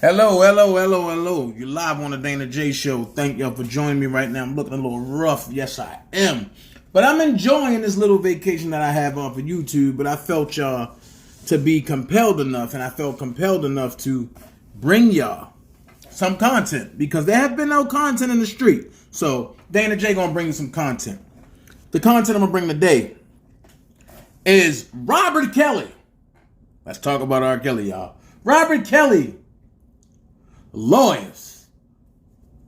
Hello, hello, hello, hello. You're live on the Dana J Show. Thank y'all for joining me right now. I'm looking a little rough. Yes, I am. But I'm enjoying this little vacation that I have off of YouTube. But I felt y'all to be compelled enough, and I felt compelled enough to bring y'all some content because there have been no content in the street. So Dana J gonna bring you some content. The content I'm gonna bring today is Robert Kelly. Let's talk about R. Kelly, y'all. Robert Kelly. Lawyers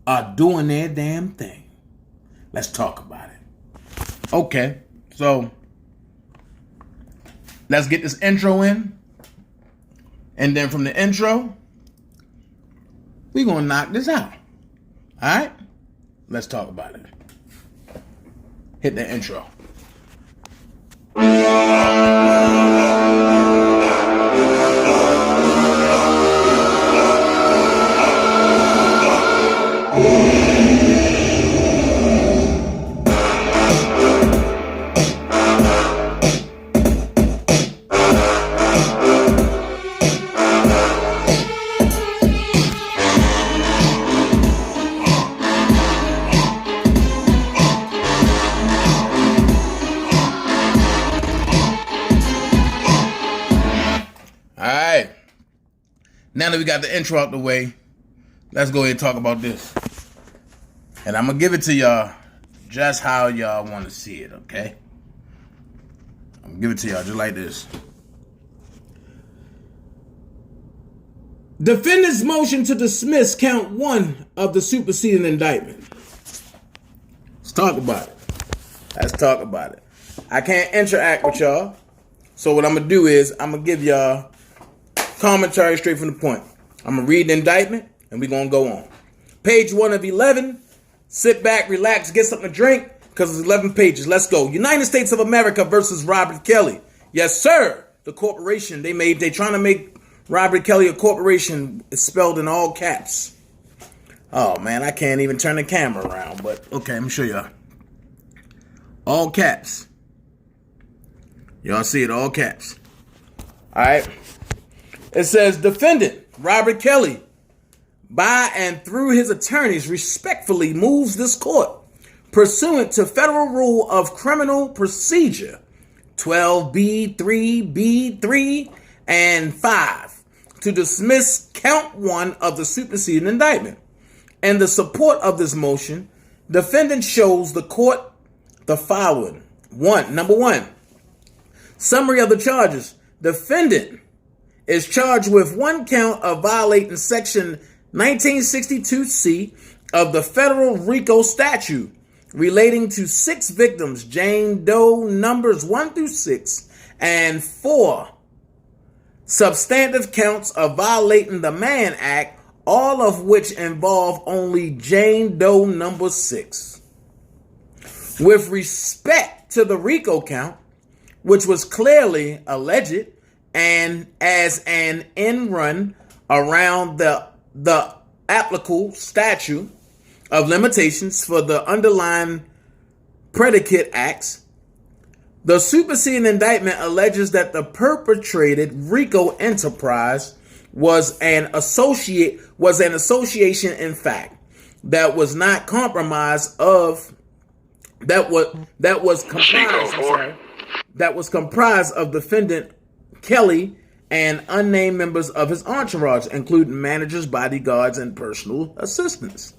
are doing their damn thing. Let's talk about it. Okay, so let's get this intro in. And then from the intro, we're going to knock this out. All right? Let's talk about it. Hit the intro. Now that we got the intro out the way, let's go ahead and talk about this. And I'm going to give it to y'all just how y'all want to see it, okay? I'm going to give it to y'all just like this. Defendant's motion to dismiss count 1 of the superseding indictment. Let's talk about it. Let's talk about it. I can't interact with y'all. So what I'm going to do is I'm going to give y'all commentary straight from the point. I'm going to read the indictment, and we're going to go on. Page 1 of 11. Sit back, relax, get something to drink, because it's 11 pages. Let's go. United States of America versus Robert Kelly. Yes, sir. The corporation they trying to make Robert Kelly a corporation. It's spelled in all caps. Oh, man, I can't even turn the camera around, but okay, let me show y'all. All caps. Y'all see it, all caps. All right. It says, defendant Robert Kelly, by and through his attorneys, respectfully moves this court, pursuant to Federal Rule of Criminal Procedure 12B3B3 and 5, to dismiss count 1 of the superseding indictment. In the support of this motion, defendant shows the court the following. Number 1, summary of the charges. Defendant is charged with 1 count of violating Section 1962C of the Federal RICO statute relating to 6 victims, Jane Doe numbers 1 through 6, and 4 substantive counts of violating the Mann Act, all of which involve only Jane Doe number 6. With respect to the RICO count, which was clearly alleged and as an end run around the applicable statute of limitations for the underlying predicate acts, the superseding indictment alleges that the perpetrated RICO enterprise was an association in fact that was not compromised of that was comprised of defendant Kelly and unnamed members of his entourage, including managers, bodyguards, and personal assistants.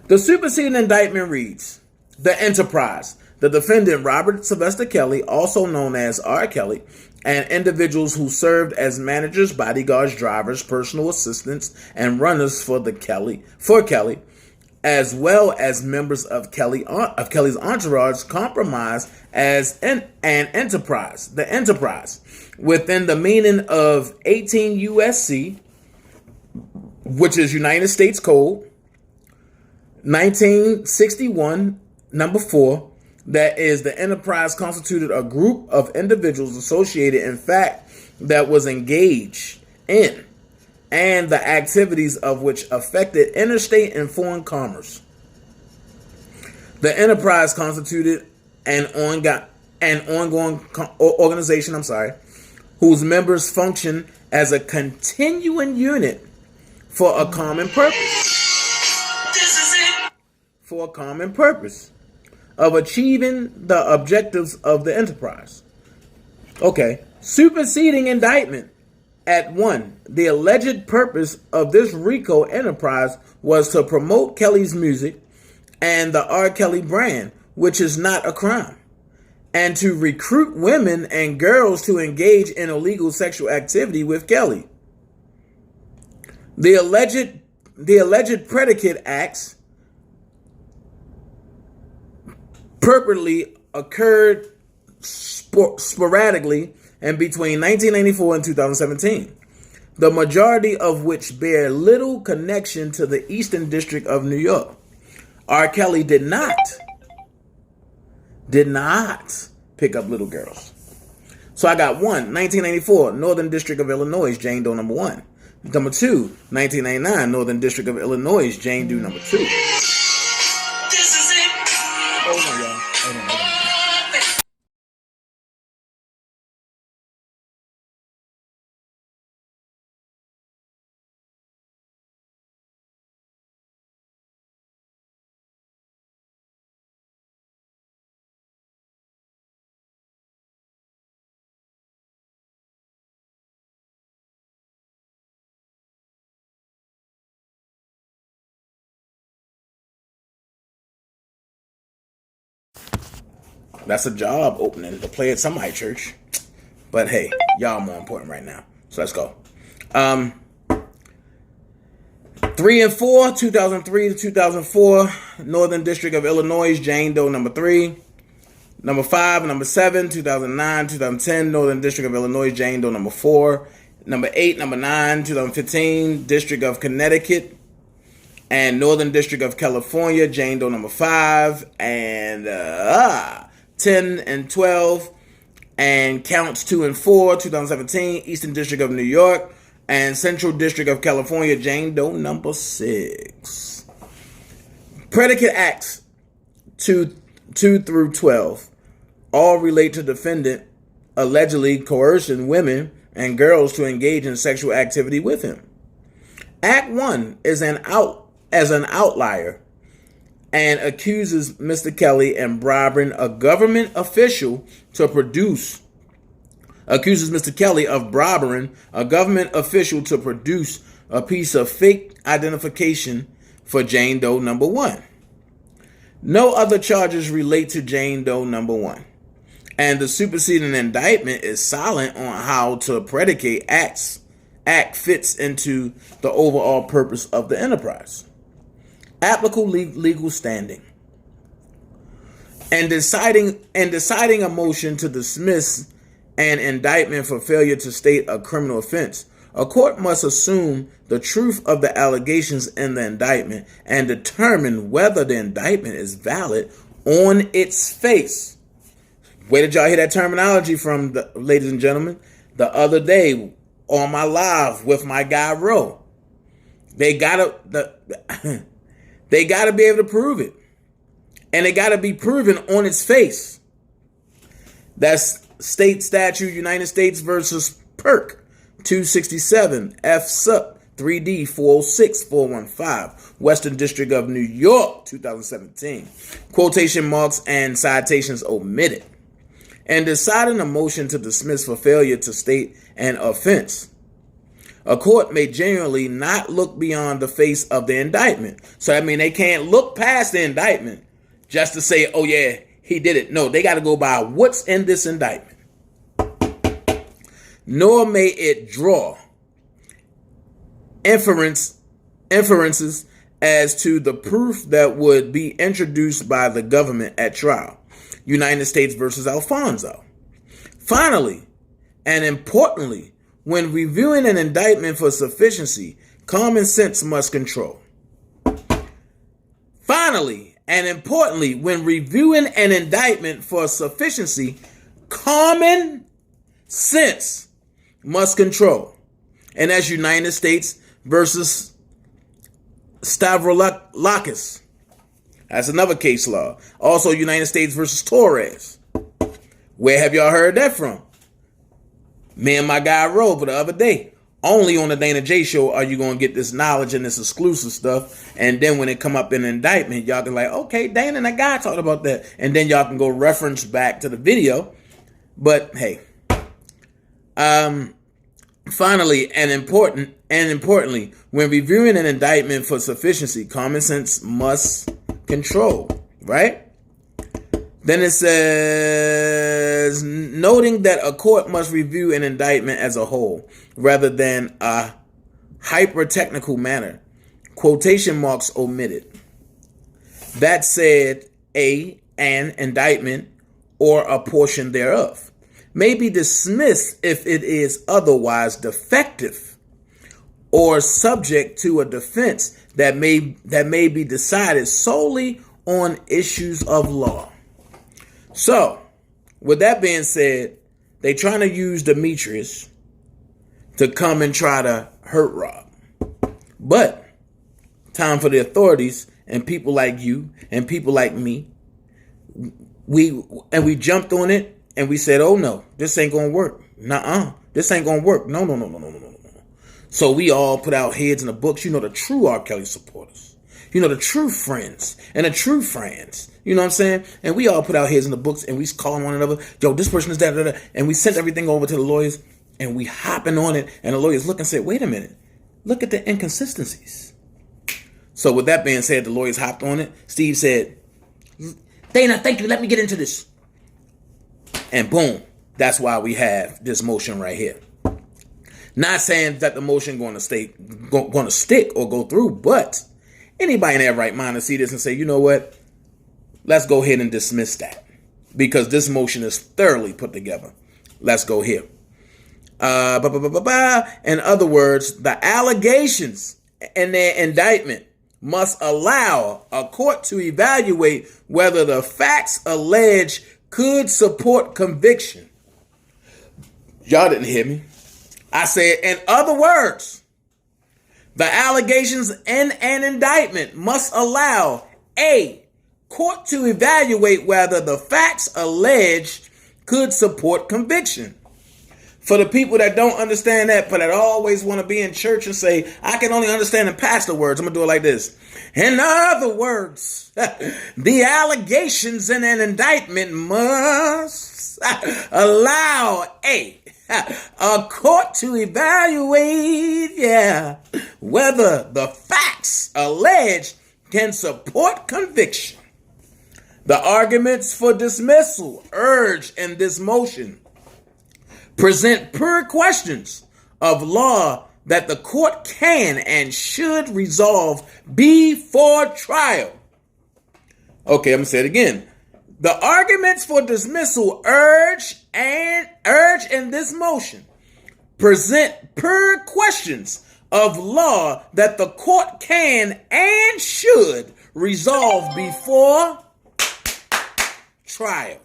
The superseding indictment reads, the enterprise, the defendant Robert Sylvester Kelly, also known as R. Kelly, and individuals who served as managers, bodyguards, drivers, personal assistants, and runners for Kelly, as well as members of Kelly's entourage, compromised as an enterprise. The enterprise, within the meaning of 18 U.S.C., which is United States Code 1961, number 4, that is, the enterprise constituted a group of individuals associated, in fact, that was engaged in and the activities of which affected interstate and foreign commerce. The enterprise constituted an ongoing organization, whose members function as a continuing unit for a common purpose. For a common purpose of achieving the objectives of the enterprise. Okay. Superseding indictment. At 1, the alleged purpose of this RICO enterprise was to promote Kelly's music and the R. Kelly brand, which is not a crime, and to recruit women and girls to engage in illegal sexual activity with Kelly. The alleged predicate acts purportedly occurred sporadically and between 1984 and 2017, the majority of which bear little connection to the Eastern District of New York. R. Kelly did not pick up little girls. So I got 1, 1984, Northern District of Illinois, Jane Doe number 1. Number 2, 1999, Northern District of Illinois, Jane Doe number 2. Hold on, y'all. Hold on. That's a job opening to play at somebody's church. But hey, y'all more important right now. So let's go. 3 and 4, 2003 to 2004, Northern District of Illinois, Jane Doe number 3. Number 5, number 7, 2009, 2010, Northern District of Illinois, Jane Doe number 4. Number 8, number 9, 2015, District of Connecticut. And Northern District of California, Jane Doe number 5. And 10 and 12, and counts 2 and 4, 2017, Eastern District of New York, and Central District of California, Jane Doe number 6. Predicate acts 2 through 12 all relate to defendant allegedly coercing women and girls to engage in sexual activity with him. Act 1 is an outlier and accuses Mr. Kelly and bribing a government official to produce a piece of fake identification for Jane Doe number 1. No other charges relate to Jane Doe number 1. And the superseding indictment is silent on how to predicate act fits into the overall purpose of the enterprise. Applicable legal standing. And deciding a motion to dismiss an indictment for failure to state a criminal offense, a court must assume the truth of the allegations in the indictment and determine whether the indictment is valid on its face. Where did y'all hear that terminology from, ladies and gentlemen? The other day on my live with my guy Ro. They gotta be able to prove it. And it gotta be proven on its face. That's State Statute United States versus Perk 267 F Sup 3D 406 415 Western District of New York 2017. Quotation marks and citations omitted. And deciding a motion to dismiss for failure to state an offense, a court may generally not look beyond the face of the indictment. So I mean, they can't look past the indictment just to say, oh yeah, he did it. No, they got to go by what's in this indictment. Nor may it draw inferences as to the proof that would be introduced by the government at trial. United States versus Alfonso. Finally, and importantly, when reviewing an indictment for sufficiency, common sense must control. Finally, and importantly, when reviewing an indictment for sufficiency, common sense must control. And that's United States versus Stavroulakis. That's another case law. Also, United States versus Torres. Where have y'all heard that from? Me and my guy Ro the other day only on the Dana J Show are you going to get this knowledge and this exclusive stuff. And then when it come up in an indictment, y'all can like, okay, Dana and that guy talked about that. And then y'all can go reference back to the video. But hey, finally, and importantly, when reviewing an indictment for sufficiency, common sense must control, right? Then it says, noting that a court must review an indictment as a whole rather than a hyper-technical manner. Quotation marks omitted. That said, an indictment or a portion thereof may be dismissed if it is otherwise defective or subject to a defense that may be decided solely on issues of law. So, with that being said, they trying to use Demetrius to come and try to hurt Rob. But time for the authorities and people like you and people like me, we jumped on it and we said, oh no, this ain't gonna work. Nuh-uh, this ain't gonna work. No. So we all put our heads in the books, the true R. Kelly supporters. The true friends and the true friends. You know what I'm saying? And we all put our heads in the books and we calling one another, yo, this person is that. And we sent everything over to the lawyers and we hopping on it. And the lawyers look and say, wait a minute, look at the inconsistencies. So with that being said, the lawyers hopped on it. Steve said, Dana, thank you. Let me get into this. And boom, that's why we have this motion right here. Not saying that the motion going to stick or go through, but anybody in their right mind to see this and say, you know what? Let's go ahead and dismiss that because this motion is thoroughly put together. Let's go here. In other words, the allegations in their indictment must allow a court to evaluate whether the facts alleged could support conviction. Y'all didn't hear me. I said, in other words, the allegations in an indictment must allow a court to evaluate whether the facts alleged could support conviction. For the people that don't understand that, but that always want to be in church and say, I can only understand in pastor words, I'm going to do it like this. In other words, the allegations in an indictment must allow a court to evaluate, whether the facts alleged can support conviction. The arguments for dismissal urged in this motion present pure questions of law that the court can and should resolve before trial. Okay, I'm going to say it again. The arguments for dismissal urged in this motion present pure questions of law that the court can and should resolve before trial.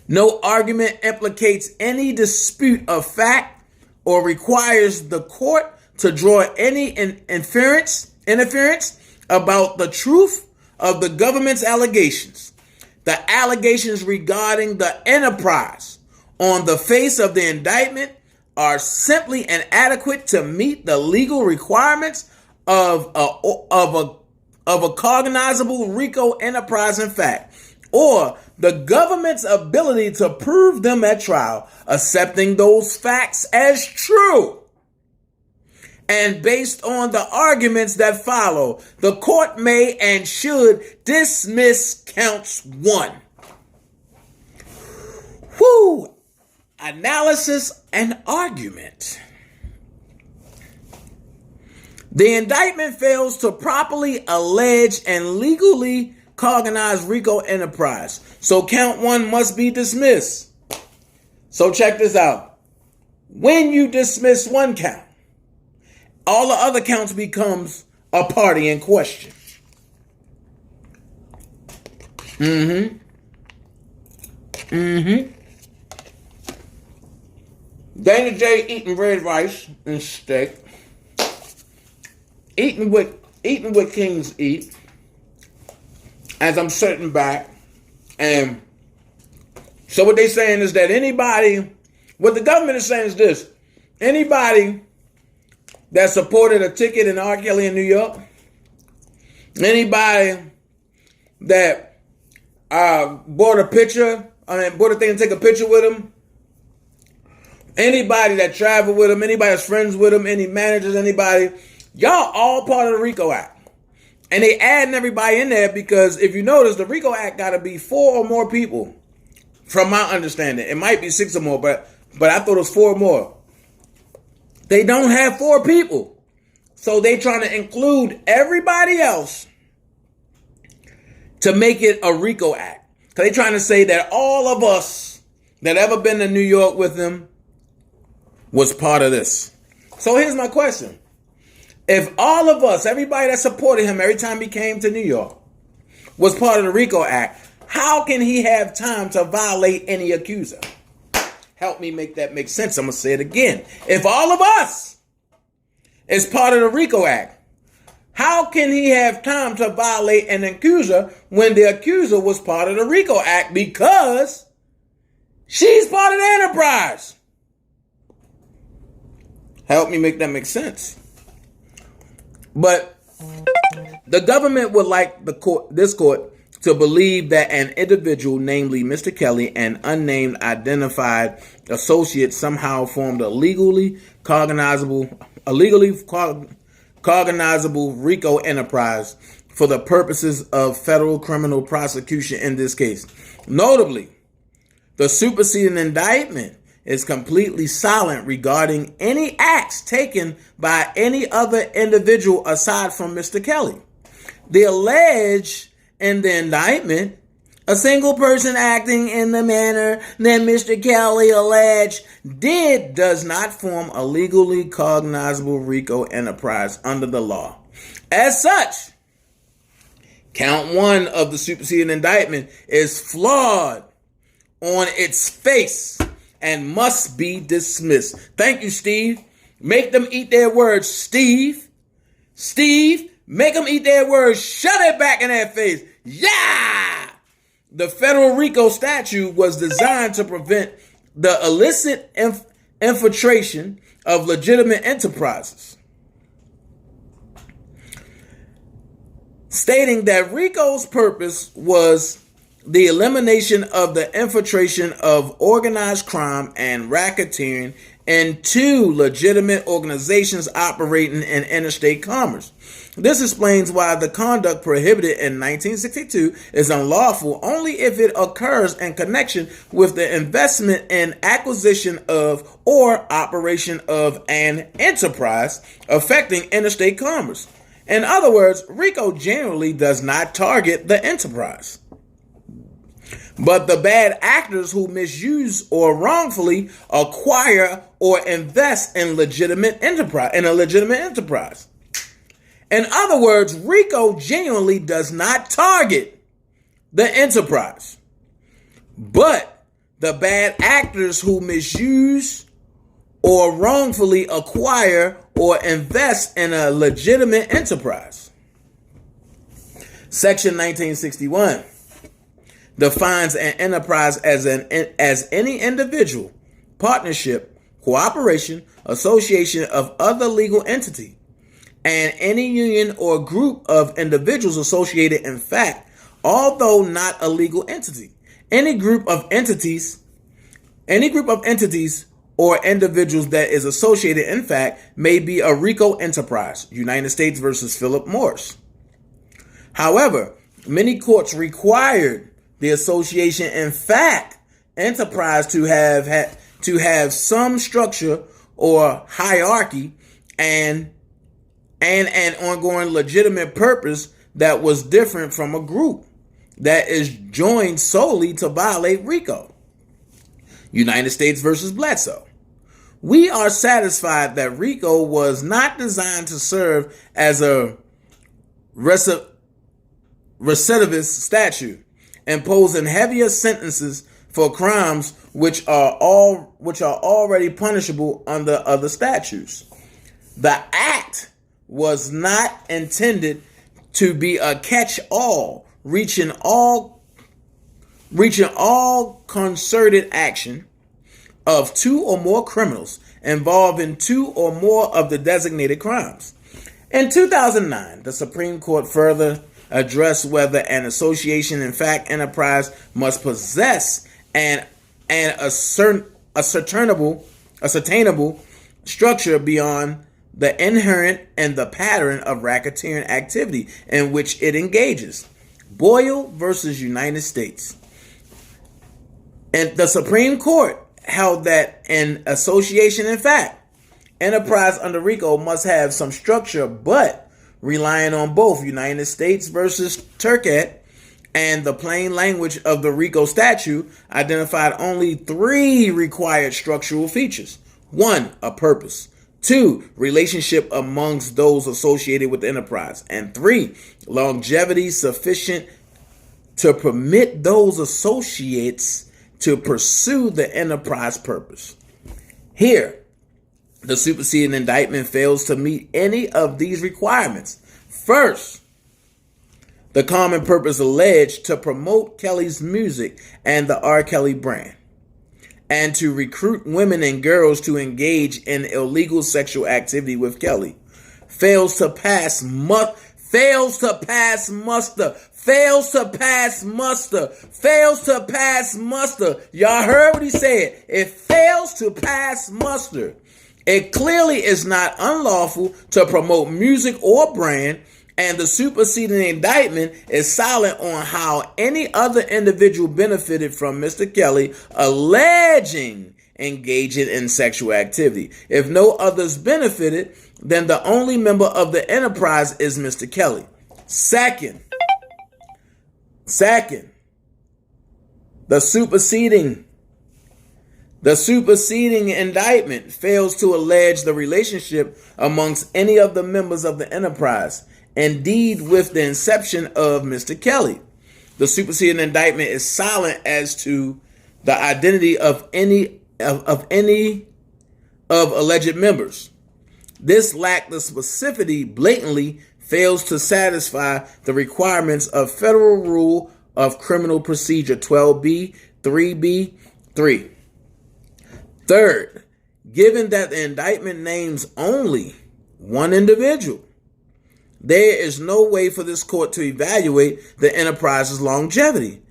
No argument implicates any dispute of fact or requires the court to draw any interference about the truth of the government's allegations. The allegations regarding the enterprise on the face of the indictment are simply inadequate to meet the legal requirements of a cognizable RICO enterprise in fact, or the government's ability to prove them at trial, accepting those facts as true. And based on the arguments that follow, the court may and should dismiss counts 1. Whew! Analysis and argument. The indictment fails to properly allege and legally cognize RICO enterprise. So count 1 must be dismissed. So check this out. When you dismiss one count, all the other counts becomes a party in question. Dana J eating red rice and steak. Eating what kings eat. As I'm sitting back. And so what they saying is that what the government is saying is this. Anybody that supported a ticket in R. Kelly in New York? Anybody that bought a thing to take a picture with him? Anybody that traveled with him? Anybody that's friends with him? Any managers? Anybody? Y'all all part of the RICO Act. And they adding everybody in there because if you notice, the RICO Act got to be 4 or more people. From my understanding, it might be 6 or more, but I thought it was 4 or more. They don't have 4 people. So they trying to include everybody else to make it a RICO Act. Because they trying to say that all of us that ever been to New York with him was part of this. So here's my question. If all of us, everybody that supported him every time he came to New York, was part of the RICO Act, how can he have time to violate any accuser? Help me make that make sense. I'm going to say it again. If all of us is part of the RICO Act, how can he have time to violate an accuser when the accuser was part of the RICO Act because she's part of the enterprise? Help me make that make sense. But the government would like this court to believe that an individual, namely Mr. Kelly, an unnamed identified associate, somehow formed a legally cognizable RICO enterprise for the purposes of federal criminal prosecution in this case. Notably, the superseding indictment is completely silent regarding any acts taken by any other individual aside from Mr. Kelly. The alleged in the indictment, a single person acting in the manner that Mr. Kelly alleged does not form a legally cognizable RICO enterprise under the law. As such, count 1 of the superseding indictment is flawed on its face and must be dismissed. Thank you, Steve. Make them eat their words, Steve. Steve, make them eat their words. Shove it back in their face. Yeah! The federal RICO statute was designed to prevent the illicit infiltration of legitimate enterprises, stating that RICO's purpose was the elimination of the infiltration of organized crime and racketeering into legitimate organizations operating in interstate commerce. This explains why the conduct prohibited in 1962 is unlawful only if it occurs in connection with the investment in acquisition of or operation of an enterprise affecting interstate commerce. In other words, RICO generally does not target the enterprise, but the bad actors who misuse or wrongfully acquire or invest in a legitimate enterprise. In other words, RICO genuinely does not target the enterprise, but the bad actors who misuse or wrongfully acquire or invest in a legitimate enterprise. Section 1961 defines an enterprise as any individual, partnership, cooperation, association of other legal entity, and any union or group of individuals associated in fact, although not a legal entity. Any group of entities or individuals that is associated in fact may be a RICO enterprise. United States versus Philip Morris. However, many courts required the association in fact enterprise to have some structure or hierarchy and an ongoing legitimate purpose that was different from a group that is joined solely to violate RICO. United States versus Bledsoe. We are satisfied that RICO was not designed to serve as a recidivist statute, imposing heavier sentences for crimes which are already punishable under other statutes. The act was not intended to be a catch-all, reaching all concerted action of 2 or more criminals involving two or more of the designated crimes. In 2009, the Supreme Court further addressed whether an association in fact enterprise must possess an ascertainable structure beyond the inherent and the pattern of racketeering activity in which it engages. Boyle versus United States. And the Supreme Court held that an association in fact enterprise under RICO must have some structure, but relying on both United States versus Turcotte and the plain language of the RICO statute identified only 3 required structural features. 1, a purpose. 2, relationship amongst those associated with the enterprise. And 3, longevity sufficient to permit those associates to pursue the enterprise purpose. Here, the superseding indictment fails to meet any of these requirements. First, the common purpose alleged to promote Kelly's music and the R. Kelly brand, and to recruit women and girls to engage in illegal sexual activity with Kelly, fails to pass muster. Y'all heard what he said. It fails to pass muster. It clearly is not unlawful to promote music or brand, and the superseding indictment is silent on how any other individual benefited from Mr. Kelly alleging engaging in sexual activity. If no others benefited, then the only member of the enterprise is Mr. Kelly. Second, the superseding indictment fails to allege the relationship amongst any of the members of the enterprise, indeed with the inception of Mr. Kelly. The superseding indictment is silent as to the identity of any alleged members. This lack of specificity blatantly fails to satisfy the requirements of Federal Rule of Criminal Procedure 12B, 3B, 3. Third, given that the indictment names only one individual, there is no way for this court to evaluate the enterprise's longevity.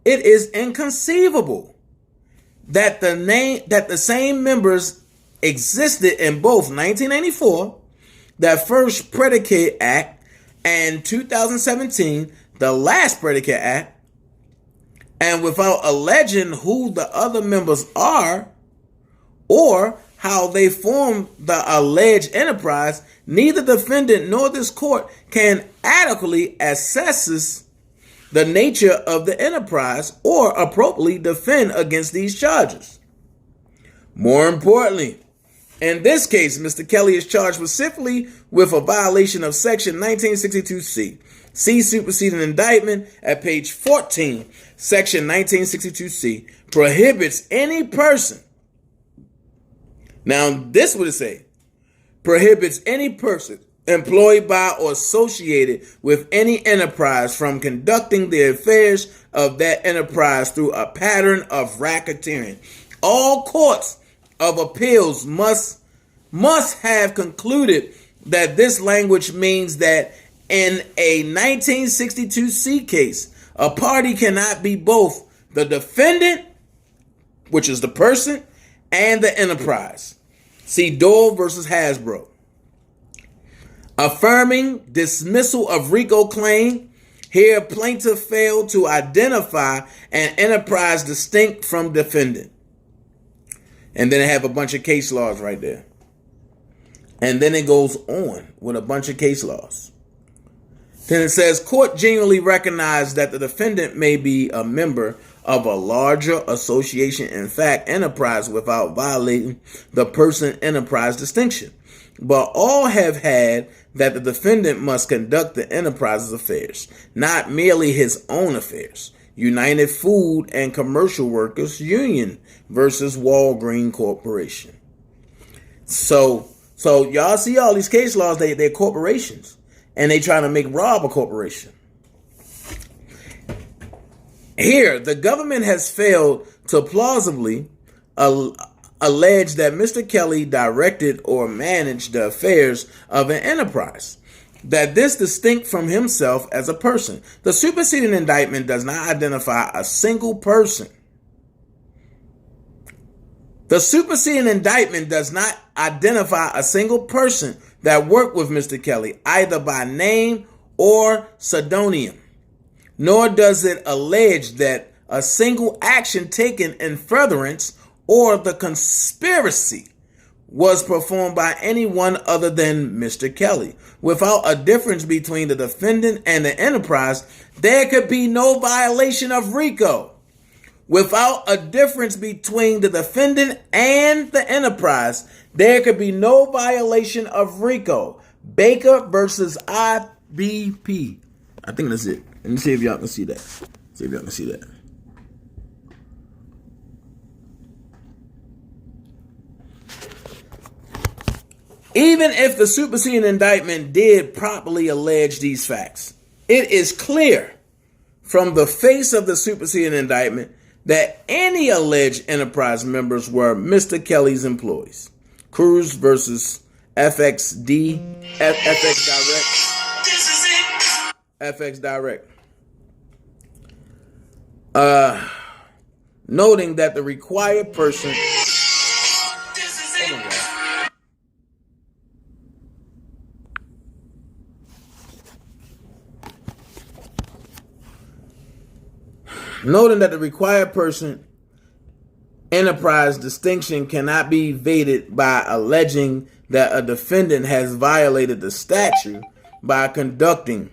It is inconceivable that the same members existed in both 1984, that first Predicate Act, and 2017, the last Predicate Act, and without alleging who the other members are or how they form the alleged enterprise, neither defendant nor this court can adequately assess the nature of the enterprise or appropriately defend against these charges. More importantly, in this case, Mr. Kelly is charged specifically with a violation of Section 1962C. See superseding indictment at page 14. Section 1962C prohibits any person. Now, this would say, prohibits any person employed by or associated with any enterprise from conducting the affairs of that enterprise through a pattern of racketeering. All courts of appeals must have concluded that this language means that in a 1962C case, a party cannot be both the defendant, which is the person, and the enterprise. See Dole versus Hasbro. Affirming dismissal of RICO claim. Here, plaintiff failed to identify an enterprise distinct from defendant. And then it have a bunch of case laws right there. And then it goes on with a bunch of case laws. Then it says, court genuinely recognized that the defendant may be a member of a larger association, in fact, enterprise, without violating the person enterprise distinction. But all have had that the defendant must conduct the enterprise's affairs, not merely his own affairs. United Food and Commercial Workers Union versus Walgreen Corporation. So y'all see all these case laws, they're corporations, and they trying to make Rob a corporation. Here, the government has failed to plausibly allege that Mr. Kelly directed or managed the affairs of an enterprise. That this distinct from himself as a person. The superseding indictment does not identify a single person. The superseding indictment does not identify a single person that worked with Mr. Kelly, either by name or pseudonym. Nor does it allege that a single action taken in furtherance or the conspiracy was performed by anyone other than Mr. Kelly. Without a difference between the defendant and the enterprise, there could be no violation of RICO. Without a difference between the defendant and the enterprise, there could be no violation of RICO. Baker versus IBP. I think that's it. Let me see if y'all can see that. See if y'all can see that. Even if the superseding indictment did properly allege these facts, it is clear from the face of the superseding indictment that any alleged enterprise members were Mr. Kelly's employees. Cruz versus FXD, FX Direct. FX Direct. Noting that the required person. Noting that the required person enterprise distinction cannot be evaded by alleging that a defendant has violated the statute by conducting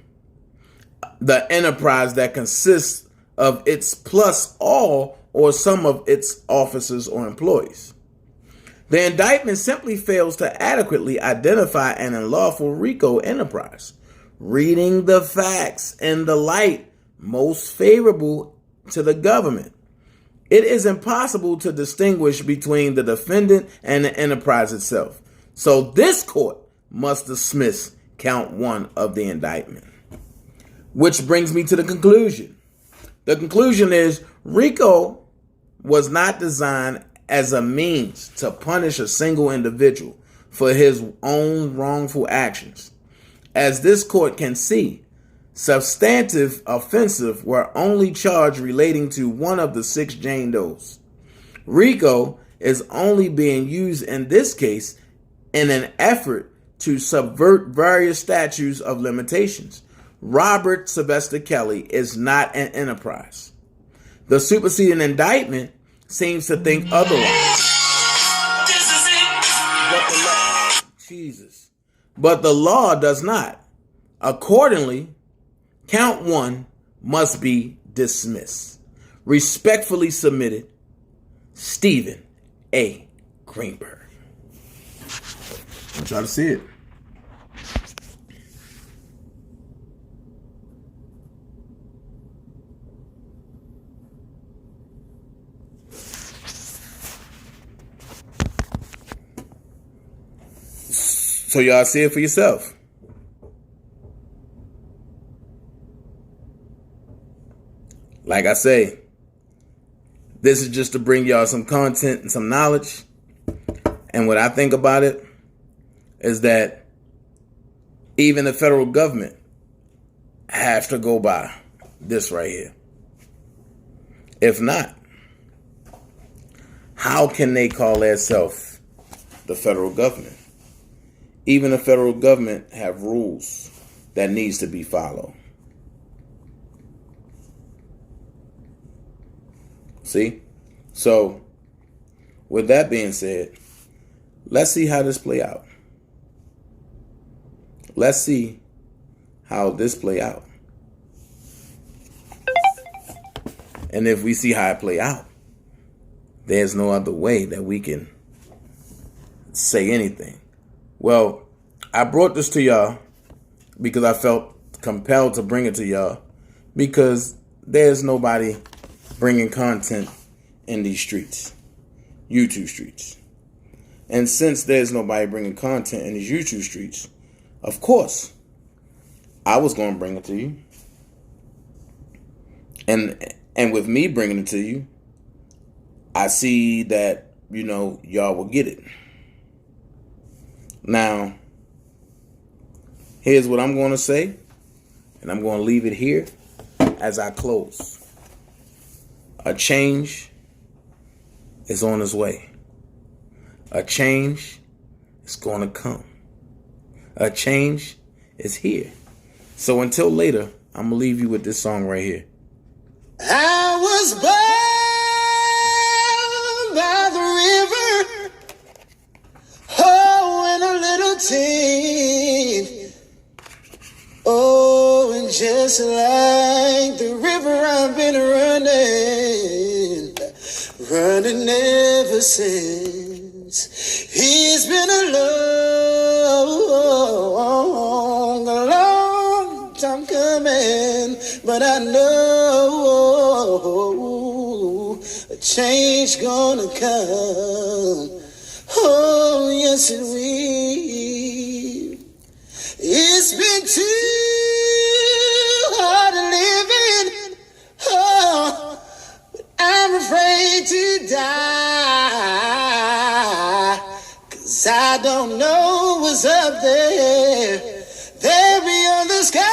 the enterprise that consists of its plus all or some of its officers or employees. The indictment simply fails to adequately identify an unlawful RICO enterprise, reading the facts in the light most favorable to the government. It is impossible to distinguish between the defendant and the enterprise itself. So this court must dismiss count 1 of the indictment. Which brings me to the conclusion. The conclusion is RICO was not designed as a means to punish a single individual for his own wrongful actions. As this court can see, substantive offenses were only charged relating to one of the 6 Jane Does. RICO is only being used in this case in an effort to subvert various statutes of limitations. Robert Sylvester Kelly is not an enterprise. The superseding indictment seems to think otherwise. But the law does not. Accordingly, count 1 must be dismissed. Respectfully submitted, Stephen A. Greenberg. I'm trying to see it. So y'all see it for yourself. Like I say, this is just to bring y'all some content and some knowledge. And what I think about it is that even the federal government has to go by this right here. If not, how can they call themselves the federal government? Even the federal government have rules that needs to be followed. See? So, with that being said, let's see how this play out. Let's see how this play out. And if we see how it play out, there's no other way that we can say anything. Well, I brought this to y'all because I felt compelled to bring it to y'all because there's nobody bringing content in these streets, YouTube streets. And since there's nobody bringing content in these YouTube streets, of course, I was going to bring it to you. And with me bringing it to you, I see that y'all will get it. Now, here's what I'm going to say, and I'm going to leave it here as I close. A change is on its way. A change is going to come. A change is here. So until later, I'm going to leave you with this song right here. I was born by the river, oh, in a little teen. Oh, and just like the river, I've been running ever since. He's been a long time coming, but I know a change gonna come. Oh, yes it will. It's been too hard living. Oh, but I'm afraid to die, 'cause I don't know what's up there beyond the sky.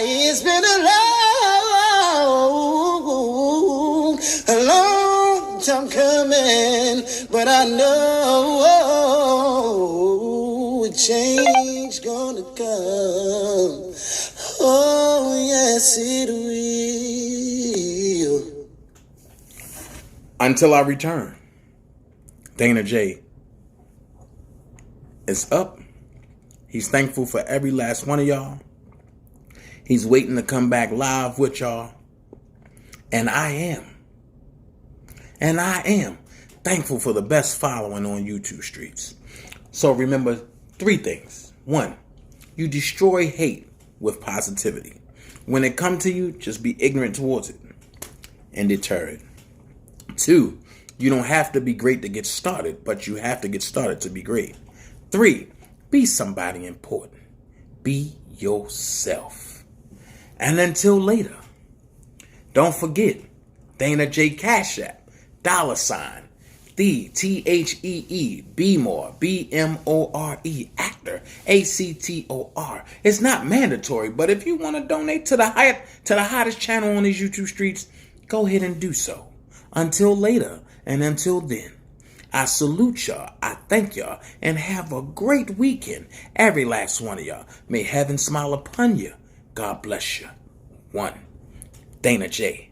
It's been a long time coming, but I know a change gonna come. Oh, yes, it will. Until I return, Dana J is up. He's thankful for every last one of y'all. He's waiting to come back live with y'all. And I am thankful for the best following on YouTube streets. So remember 3 things. 1, you destroy hate with positivity. When it comes to you, just be ignorant towards it and deter it. 2, you don't have to be great to get started, but you have to get started to be great. 3, be somebody important. Be yourself. And until later, don't forget Dana J Cash App, $, the THEE, BMore, BMORE, actor, ACTOR. It's not mandatory, but if you want to donate to the hottest channel on these YouTube streets, go ahead and do so. Until later, and until then, I salute y'all, I thank y'all, and have a great weekend. Every last one of y'all. May heaven smile upon you. God bless you. 1, Dana J.